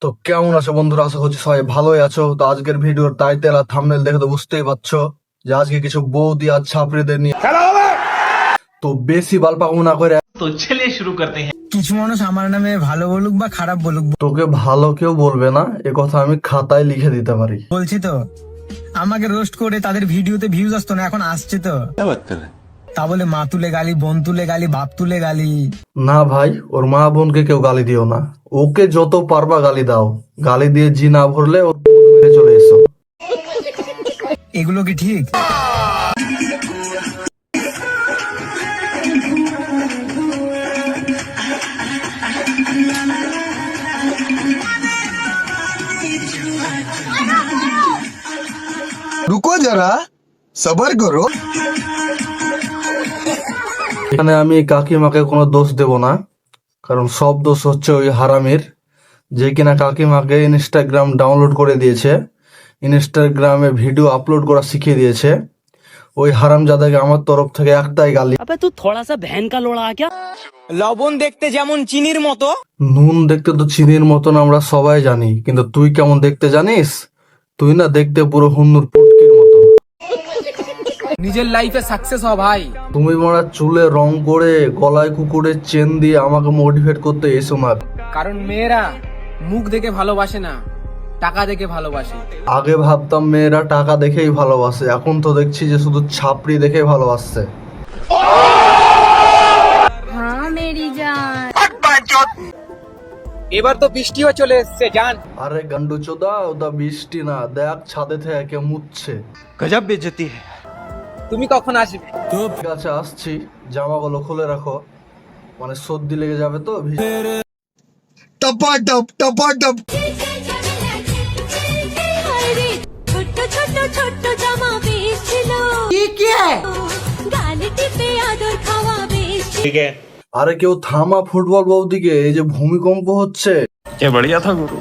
তো কেমন আছো বন্ধুরা? আশা করছি সবাই ভালোই আছো। তো আজকের ভিডিওর টাইটেল আর থাম্বনেল দেখে তো বুঝতেই পারছো যে আজকে কিছু বৌদি আর ছাপড়িদের নিয়ে। তো বেশি বালপাকু না করে तो चलिए शुरू करते हैं। কিছু মানুষ আমার নামে ভালো বলুক বা খারাপ বলুক, তোকে ভালো কেউ বলবে না, এ কথা আমি খাতায় লিখে দিতে পারি। বলছি তো আমাকে রোস্ট করে তাদের ভিডিওতে ভিউজ আসতো না, এখন আসছে তো। তা বলে মা তুলে গালি, বোন তুলে গালি, বাপ তুলে গালি। না ভাই, ওর মা বোনকে কেউ গালি দিও না, ওকে যত পারবা গালি দাও। গালি দিয়ে জি না ভরলে ওর মেরে চলে এসো। এগুলো কি ঠিক? रुको जरा सबर करो। এখানে আমি কাকিমাকে কোনো দোষ দেব না, কারণ সব দোষ হচ্ছে ওই হারামির, যে কিনা কাকিমাকে ইনস্টাগ্রাম ডাউনলোড করে দিয়েছে, ইনস্টাগ্রামে ভিডিও আপলোড করা শিখিয়ে দিয়েছে। ওই হারামজাদাকে আমার তরফ থেকে একটাই গালি। अबे तू थोड़ा सा बहन का लोड़ा क्या? লবণ দেখতে যেমন চিনির মতো, নুন দেখতে তো চিনির মতন আমরা সবাই জানি, কিন্তু তুই কেমন দেখতে জানিস? তুই না দেখতে পুরো হুন্নুর পুটকির মতো। নিজের লাইফে সাকসেস হ ভাই। তুমি মরা চুলে রং করে গলায় কুকুরের চেন দিয়ে আমাকে মোটিভেট করতে এসো না। কারণ মেয়েরা মুখ দেখে ভালোবাসে না, টাকা দেখে ভালোবাসে। আগে ভাবতাম মেয়েরা টাকা দেখেই ভালোবাসে, এখন তো দেখছি যে শুধু ছাপড়ি দেখেই ভালোবাসছে। हाँ मेरी जान। এবার তো বৃষ্টিও চলে এসছে জান। আরে গান্ডু চোদা, ওটা বৃষ্টি না, দেখ ছাদে থেকে মুছছে। गजब बेइज्जती है। তুমি কখন আসবে? ঠিক আছে, আসছি। জামাগুলো খুলে রাখো, মানে সর্দি লেগে যাবে তো। टपाटप टपाटप ছোট্ট ছোট্ট ছোট্ট জামা বেশ ছিল, গালে টিপে আদর খাওয়া বেশ ছিল। আরে কেউ থামা ফুটবল বৌদিকে, এই যে ভূমিকম্প হচ্ছে। क्या बढ़िया था गुरु।